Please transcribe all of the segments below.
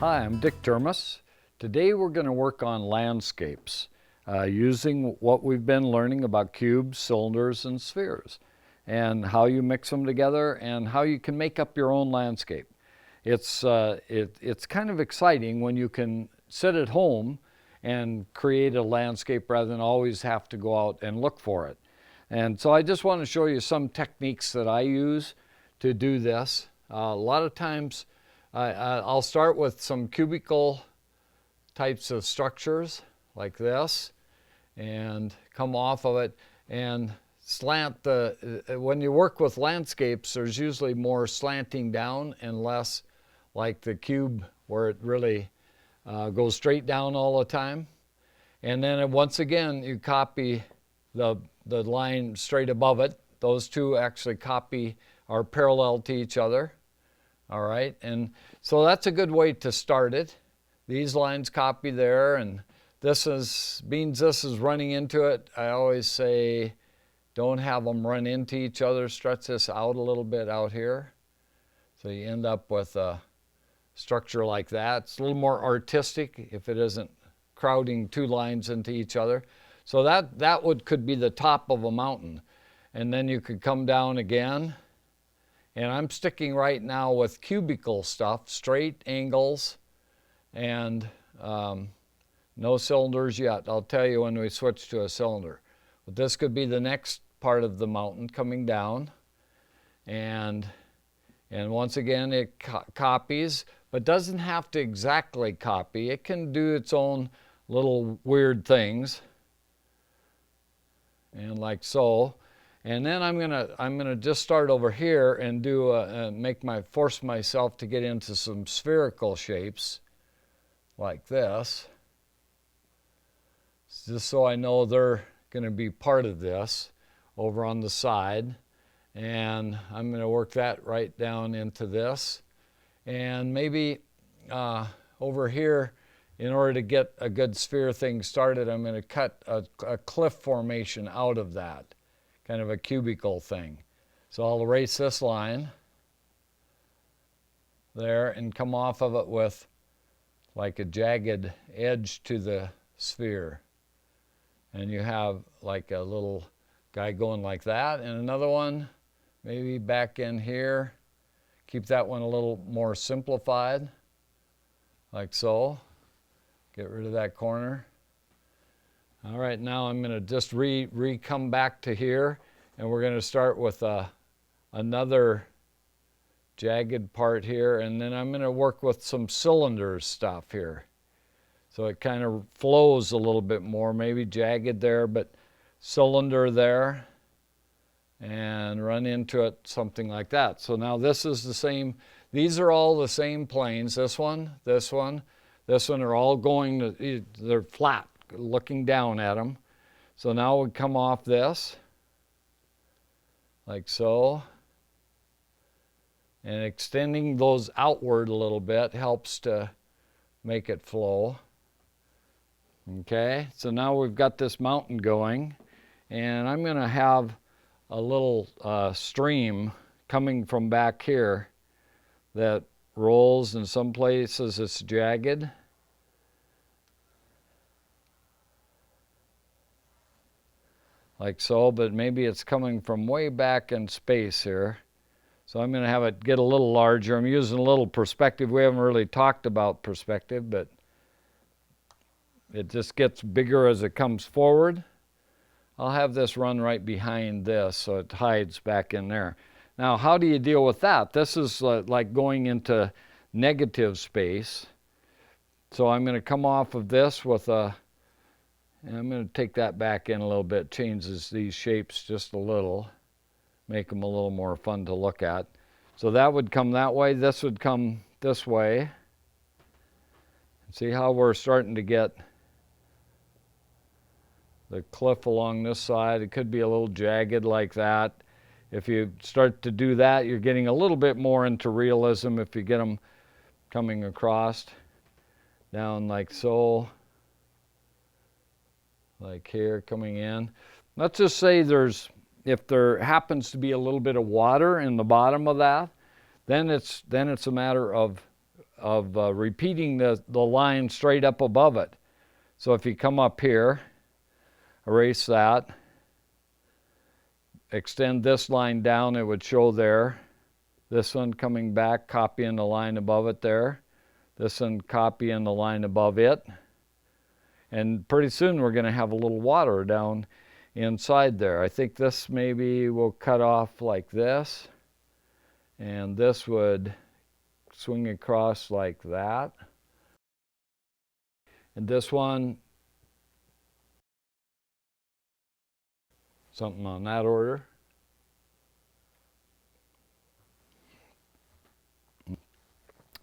Hi, I'm Dick Termes. Today we're going to work on landscapes using what we've been learning about cubes, cylinders, and spheres, and how you mix them together and how you can make up your own landscape. It's kind of exciting when you can sit at home and create a landscape rather than always have to go out and look for it. And so I just want to show you some techniques that I use to do this. A lot of times I'll start with some cubical types of structures like this and come off of it and slant when you work with landscapes, there's usually more slanting down and less like the cube where it really goes straight down all the time. And then once again, you copy the line straight above it. Those two actually are parallel to each other. All right, and so that's a good way to start it. These lines copy there, and this is running into it. I always say don't have them run into each other. Stretch this out a little bit out here. So you end up with a structure like that. It's a little more artistic if it isn't crowding two lines into each other. So that could be the top of a mountain. And then you could come down again. And I'm sticking right now with cubical stuff, straight angles, and no cylinders yet. I'll tell you when we switch to a cylinder. But this could be the next part of the mountain coming down. And once again, it copies, but doesn't have to exactly copy. It can do its own little weird things. And like so. And then I'm gonna just start over here and do force myself to get into some spherical shapes like this, just so I know they're going to be part of this over on the side. And I'm going to work that right down into this. And maybe over here, in order to get a good sphere thing started, I'm going to cut a cliff formation out of that. Kind of a cubical thing. So I'll erase this line there and come off of it with like a jagged edge to the sphere. And you have like a little guy going like that, and another one maybe back in here. Keep that one a little more simplified, like so. Get rid of that corner. All right, now I'm going to just come back to here, and we're going to start with another jagged part here, and then I'm going to work with some cylinders stuff here. So it kind of flows a little bit more, maybe jagged there, but cylinder there, and run into it, something like that. So now this is the same, these are all the same planes, this one, this one, this one are all they're flat, looking down at them. So now we come off this like so, and extending those outward a little bit helps to make it flow. Okay, so now we've got this mountain going, and I'm going to have a little stream coming from back here that rolls. In some places it's jagged. Like so, but maybe it's coming from way back in space here. So I'm going to have it get a little larger. I'm using a little perspective. We haven't really talked about perspective, but it just gets bigger as it comes forward. I'll have this run right behind this so it hides back in there. Now, how do you deal with that? This is like going into negative space. So I'm going to come off of this with and I'm going to take that back in a little bit, changes these shapes just a little, make them a little more fun to look at. So that would come that way, this would come this way. See how we're starting to get the cliff along this side. It could be a little jagged like that. If you start to do that, you're getting a little bit more into realism if you get them coming across down like so. Like here coming in. Let's just say if there happens to be a little bit of water in the bottom of that, then it's a matter of repeating the line straight up above it. So if you come up here, erase that, extend this line down, it would show there. This one coming back, copying the line above it there. This one copying the line above it. And pretty soon we're going to have a little water down inside there. I think this maybe will cut off like this. And this would swing across like that. And this one, something on that order.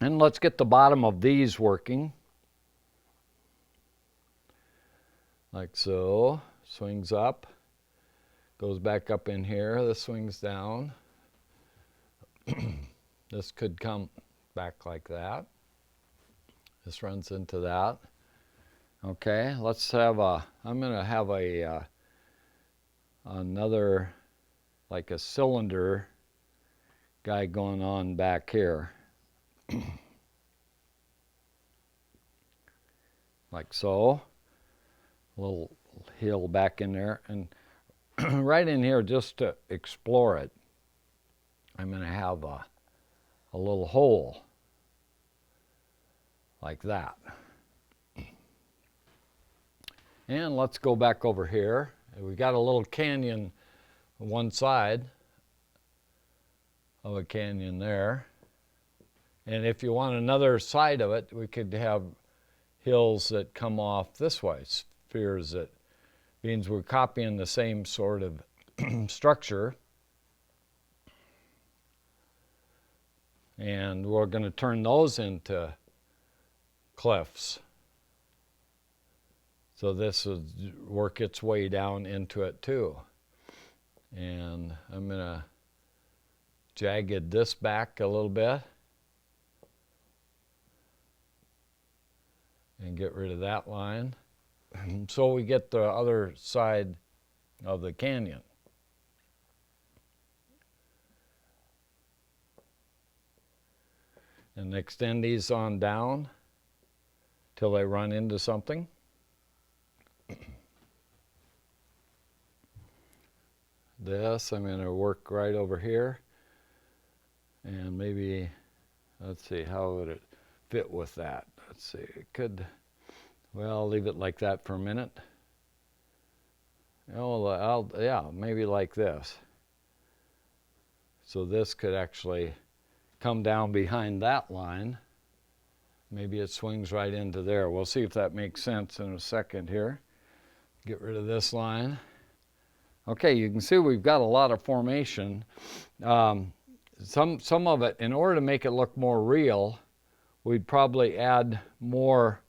And let's get the bottom of these working. Like so. Swings up, goes back up in here. This swings down. This could come back like that. This runs into that. Okay, let's have I'm going to have another, like a cylinder guy going on back here. Like so. A little hill back in there, and right in here, just to explore it, I'm going to have a little hole like that. And let's go back over here. We got a little canyon on one side of a canyon there. And if you want another side of it, we could have hills that come off this way, spheres that means we're copying the same sort of structure. And we're going to turn those into cliffs. So this will work its way down into it too. And I'm going to jagged this back a little bit and get rid of that line. So we get the other side of the canyon. And extend these on down till they run into something. This I'm going to work right over here, and maybe, let's see, how would it fit with that? Let's see, it could, well, I'll leave it like that for a minute. Oh, yeah, maybe like this. So this could actually come down behind that line. Maybe it swings right into there. We'll see if that makes sense in a second here. Get rid of this line. Okay, you can see we've got a lot of formation. Some of it, in order to make it look more real, we'd probably add more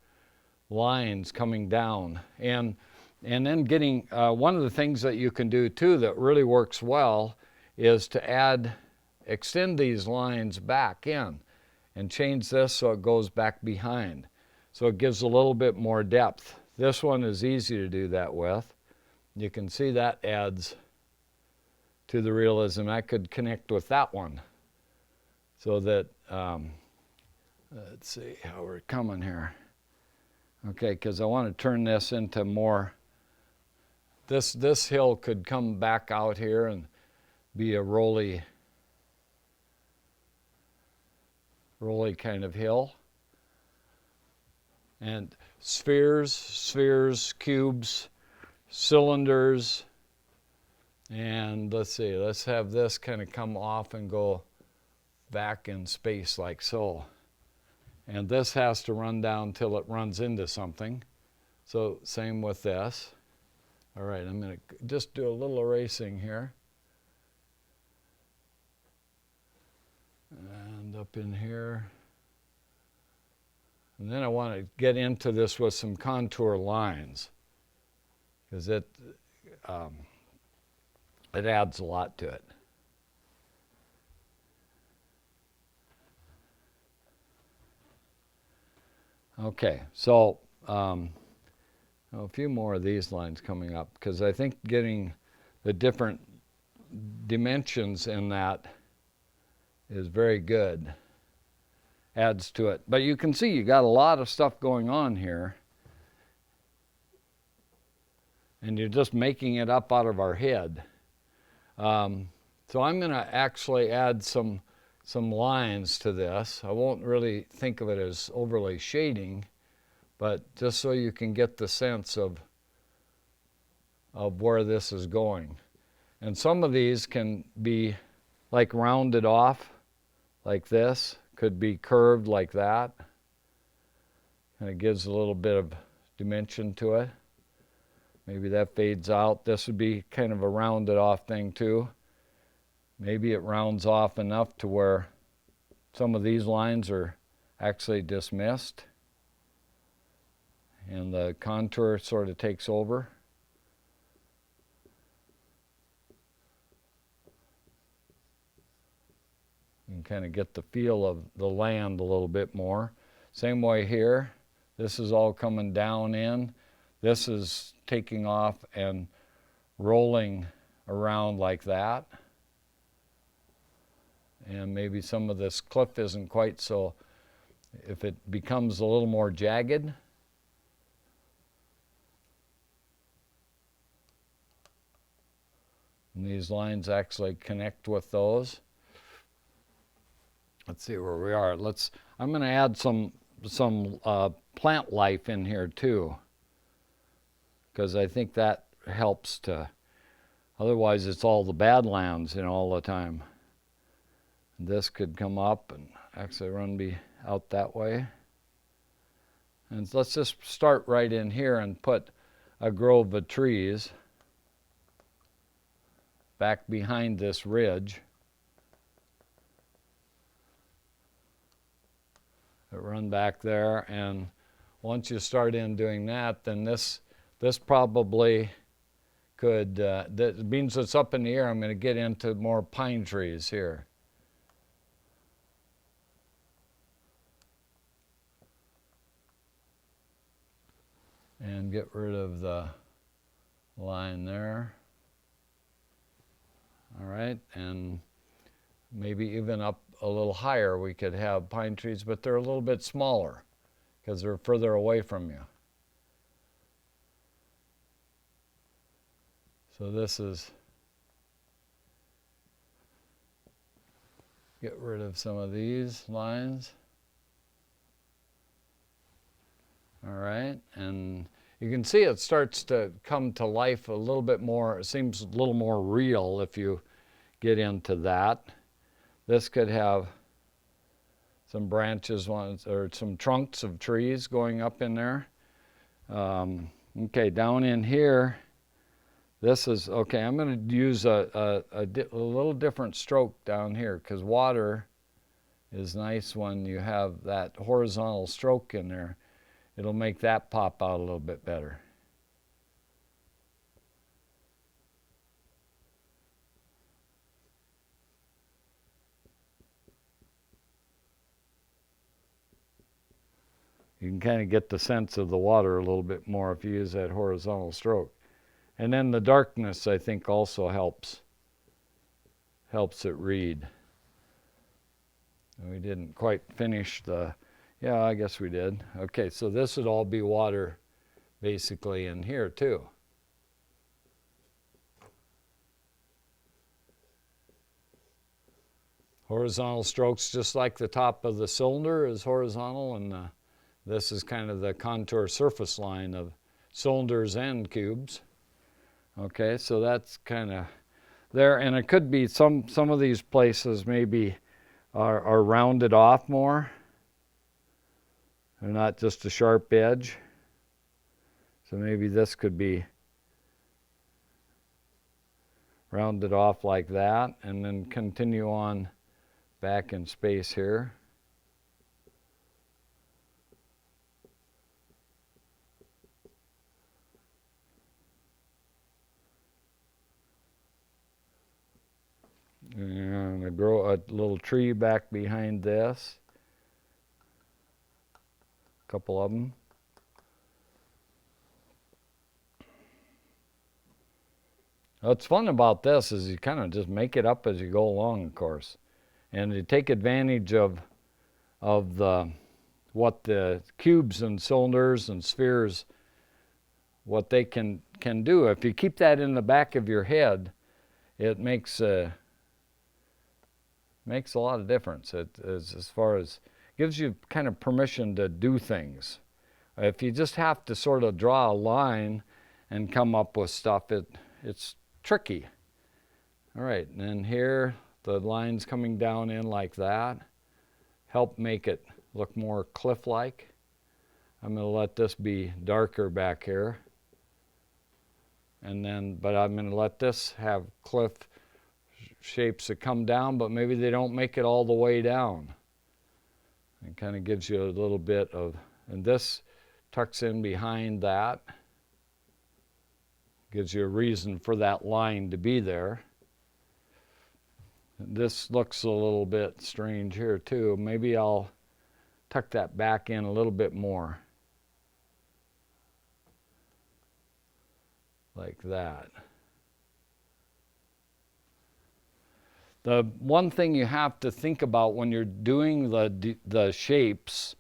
lines coming down. And then getting, one of the things that you can do too that really works well is to extend these lines back in and change this so it goes back behind. So it gives a little bit more depth. This one is easy to do that with. You can see that adds to the realism. I could connect with that one so that, let's see how we're coming here. Okay, because I want to turn this into more, this hill could come back out here and be a rolly kind of hill. And spheres, cubes, cylinders, and let's see, let's have this kind of come off and go back in space like so. And this has to run down till it runs into something. So same with this. All right, I'm going to just do a little erasing here. And up in here. And then I want to get into this with some contour lines, because it adds a lot to it. Okay, so a few more of these lines coming up, because I think getting the different dimensions in that is very good. adds to it. But you can see you got a lot of stuff going on here. And you're just making it up out of our head. So I'm going to actually add some lines to this. I won't really think of it as overly shading, but just so you can get the sense of where this is going. And some of these can be like rounded off like this, could be curved like that. And it gives a little bit of dimension to it. Maybe that fades out. This would be kind of a rounded off thing too. Maybe it rounds off enough to where some of these lines are actually dismissed and the contour sort of takes over. You can kind of get the feel of the land a little bit more. Same way here. This is all coming down in. This is taking off and rolling around like that. And maybe some of this cliff isn't quite so, if it becomes a little more jagged. And these lines actually connect with those. Let's see where we are. I'm going to add some plant life in here too, because I think that helps to, otherwise it's all the Badlands, all the time. This could come up and actually run out that way. And let's just start right in here and put a grove of trees back behind this ridge. Run back there, and once you start in doing that, then this probably could, that means it's up in the air. I'm going to get into more pine trees here. And get rid of the line there. All right, and maybe even up a little higher we could have pine trees, but they're a little bit smaller because they're further away from you. So this is, get rid of some of these lines. All right, and you can see it starts to come to life a little bit more. It seems a little more real if you get into that. This could have some branches or some trunks of trees going up in there. Okay, down in here, this is, okay, I'm going to use a little different stroke down here because water is nice when you have that horizontal stroke in there. It'll make that pop out a little bit better. You can kind of get the sense of the water a little bit more if you use that horizontal stroke. And then the darkness, I think, also helps it read. We didn't quite finish yeah, I guess we did. Okay, so this would all be water basically in here too. Horizontal strokes, just like the top of the cylinder is horizontal, and this is kind of the contour surface line of cylinders and cubes. Okay, so that's kind of there, and it could be some of these places maybe are rounded off more. They're not just a sharp edge. So maybe this could be rounded off like that, and then continue on back in space here. And I'm going to grow a little tree back behind this. A couple of them. What's fun about this is you kind of just make it up as you go along, of course. And you take advantage of of what the cubes and cylinders and spheres, what they can do. If you keep that in the back of your head, it makes a lot of difference. It is, as far as gives you kind of permission to do things. If you just have to sort of draw a line and come up with stuff, it's tricky. All right, and then here the lines coming down in like that help make it look more cliff-like. I'm going to let this be darker back here. And then, but I'm going to let this have cliff shapes that come down, but maybe they don't make it all the way down. It kind of gives you a little bit of, and this tucks in behind that. Gives you a reason for that line to be there. This looks a little bit strange here too. Maybe I'll tuck that back in a little bit more. Like that. The one thing you have to think about when you're doing the shapes,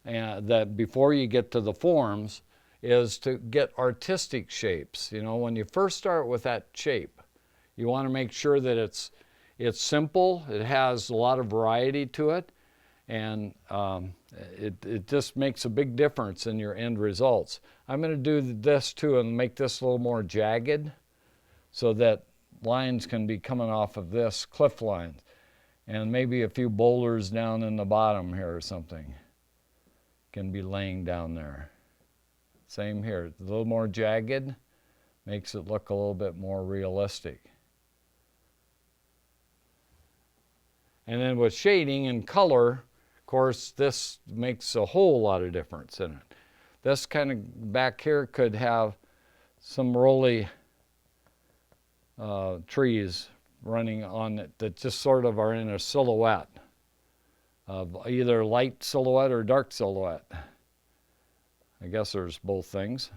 that before you get to the forms, is to get artistic shapes. You know, when you first start with that shape, you want to make sure that it's simple, it has a lot of variety to it, and it just makes a big difference in your end results. I'm going to do this too and make this a little more jagged so that lines can be coming off of this, cliff lines, and maybe a few boulders down in the bottom here or something can be laying down there. Same here, a little more jagged, makes it look a little bit more realistic. And then with shading and color, of course, this makes a whole lot of difference in it. This kind of back here could have some rolly trees running on it that just sort of are in a silhouette of either light silhouette or dark silhouette. I guess there's both things.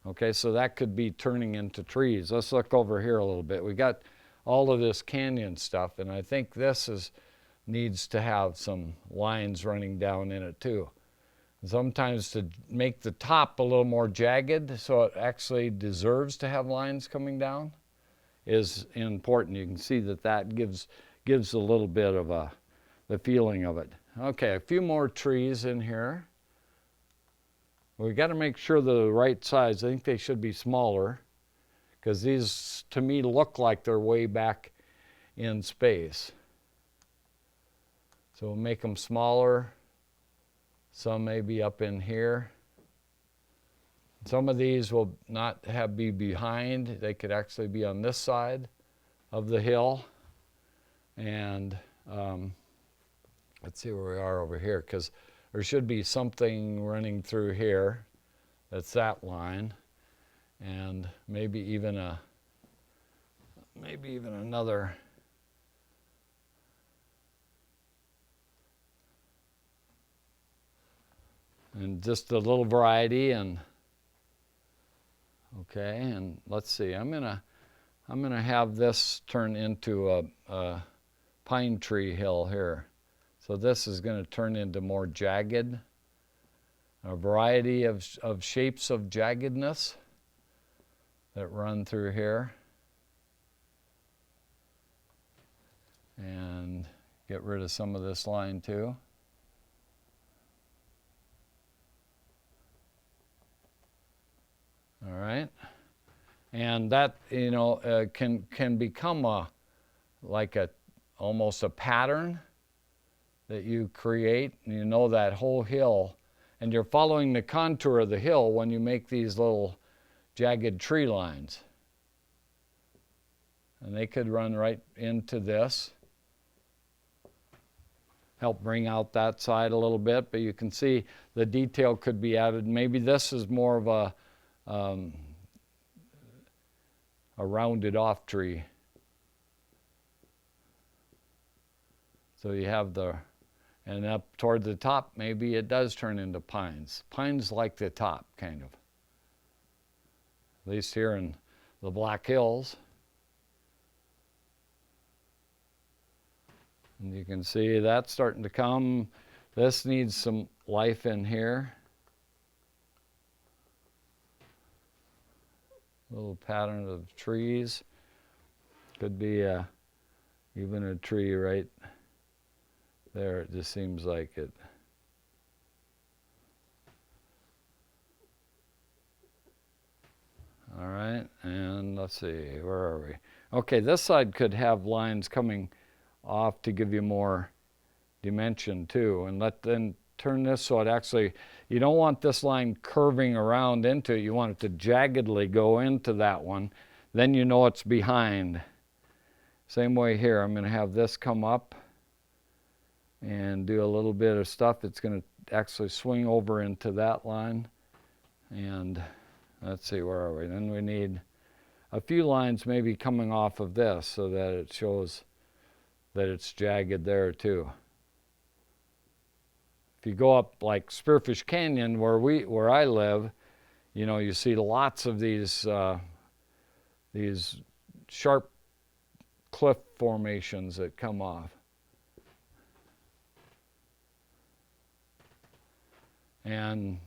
Okay, so that could be turning into trees. Let's look over here a little bit. We got all of this canyon stuff, and I think this needs to have some lines running down in it too. Sometimes to make the top a little more jagged so it actually deserves to have lines coming down is important. You can see that gives a little bit of the feeling of it. Okay, a few more trees in here. We've got to make sure they're the right size. I think they should be smaller because these to me look like they're way back in space. So we'll make them smaller. Some may be up in here. Some of these will not be behind. They could actually be on this side of the hill. And let's see where we are over here, because there should be something running through here. That's that line. And maybe even another. And just a little variety. And okay, and let's see. I'm gonna have this turn into a pine tree hill here. So this is going to turn into more jagged, a variety of shapes of jaggedness that run through here. And get rid of some of this line too. All right, and that can become almost a pattern that you create. And you know that whole hill, and you're following the contour of the hill when you make these little jagged tree lines. And they could run right into this. Help bring out that side a little bit, but you can see the detail could be added. Maybe this is more of a rounded off tree. So you have and up toward the top, maybe it does turn into pines. Pines like the top, kind of. At least here in the Black Hills. And you can see that's starting to come. This needs some life in here. Little pattern of trees. Could be even a tree right there. It just seems like it. All right, and let's see, where are we? Okay, this side could have lines coming off to give you more dimension too. And then turn this so it actually, you don't want this line curving around into it. You want it to jaggedly go into that one. Then you know it's behind. Same way here, I'm going to have this come up and do a little bit of stuff. It's going to actually swing over into that line. And let's see, where are we? Then we need a few lines maybe coming off of this so that it shows that it's jagged there too. If you go up like Spearfish Canyon where I live, you know, you see lots of these sharp cliff formations that come off. And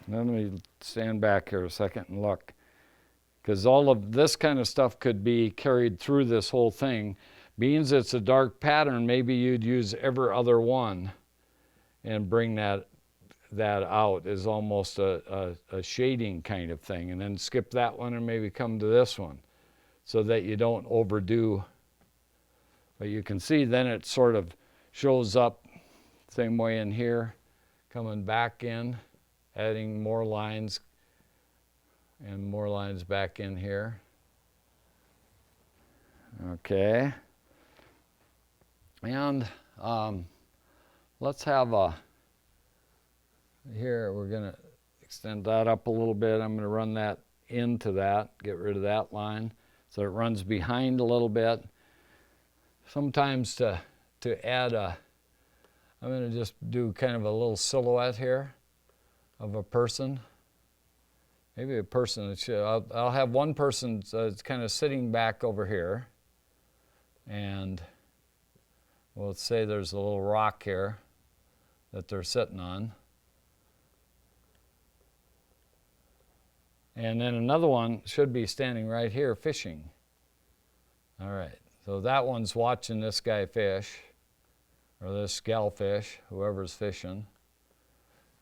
let me stand back here a second and look, because all of this kind of stuff could be carried through this whole thing. Being it's a dark pattern, maybe you'd use every other one and bring that out as almost a shading kind of thing, and then skip that one and maybe come to this one so that you don't overdo. But you can see then it sort of shows up same way in here, coming back in, adding more lines and more lines back in here. Okay. And let's have here we're going to extend that up a little bit. I'm going to run that into that, get rid of that line so it runs behind a little bit. Sometimes to add I'm going to just do kind of a little silhouette here of a person. Maybe a person, I'll have one person that's kind of sitting back over here, and well, let's say there's a little rock here that they're sitting on. And then another one should be standing right here fishing. All right, so that one's watching this guy fish, or this gal fish, whoever's fishing,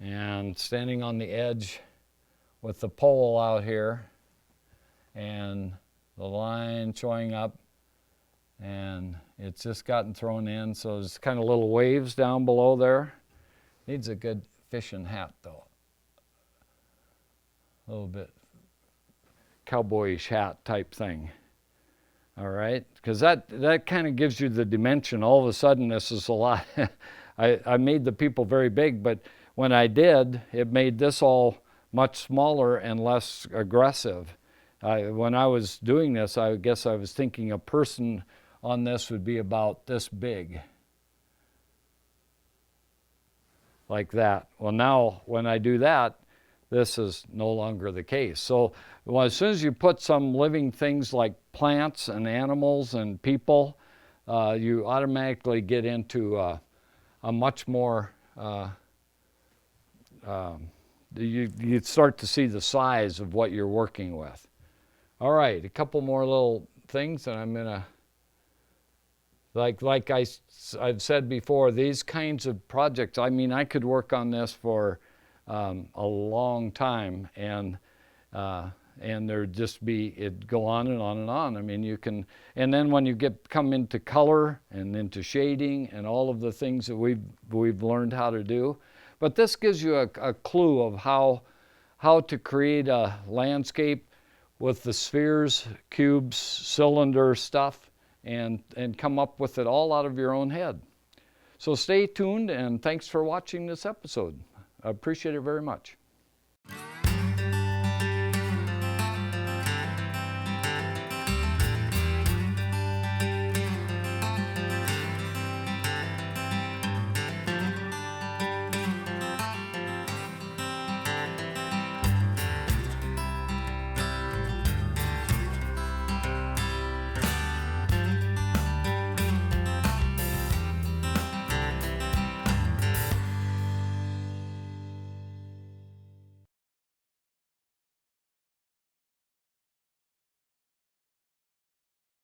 and standing on the edge with the pole out here and the line showing up, and it's just gotten thrown in, so there's kind of little waves down below there. Needs a good fishing hat though. A little bit cowboyish hat type thing. All right, because that kind of gives you the dimension. All of a sudden this is a lot. I made the people very big, but when I did, it made this all much smaller and less aggressive. When I was doing this, I guess I was thinking a person on this would be about this big. Like that. Well, now when I do that, this is no longer the case. So well, as soon as you put some living things like plants and animals and people, you automatically get into a much more, you start to see the size of what you're working with. All right, a couple more little things, and I'm gonna, like I've said before, these kinds of projects, I mean, I could work on this for a long time, and there'd just be, it'd go on and on and on. I mean, you can, and then when you come into color and into shading and all of the things that we've learned how to do. But this gives you a clue of how to create a landscape with the spheres, cubes, cylinder stuff, and come up with it all out of your own head. So stay tuned, and thanks for watching this episode. I appreciate it very much.